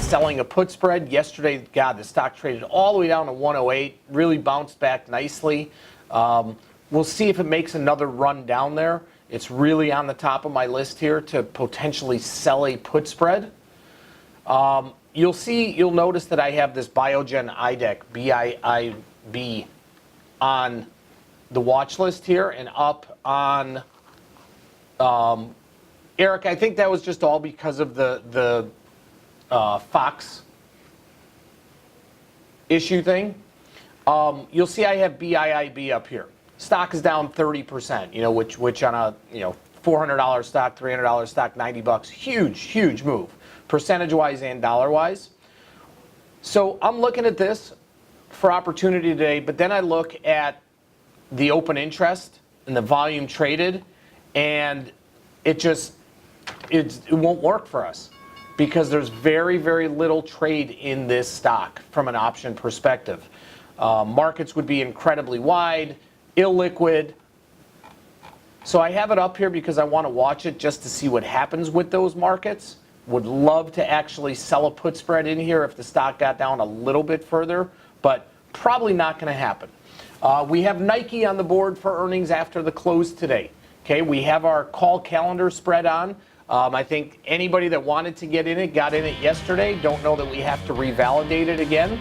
selling a put spread. Yesterday, God, the stock traded all the way down to 108, really bounced back nicely. We'll see if it makes another run down there. It's really on the top of my list here to potentially sell a put spread. You'll notice that I have this Biogen IDEC, BIIB, on the watch list here and up on, Eric, I think that was just all because of the Fox issue thing. You'll see I have BIIB up here. Stock is down 30%, which on a $400 stock, $300 stock, $90, huge move, percentage-wise and dollar-wise. So I'm looking at this for opportunity today, but then I look at the open interest and the volume traded, and it won't work for us because there's very little trade in this stock from an option perspective. Markets would be incredibly wide, illiquid. So I have it up here because I want to watch it just to see what happens with those markets. Would love to actually sell a put spread in here if the stock got down a little bit further, but probably not going to happen. We have Nike on the board for earnings after the close today. Okay, we have our call calendar spread on. I think anybody that wanted to get in it got in it yesterday. Don't know that we have to revalidate it again.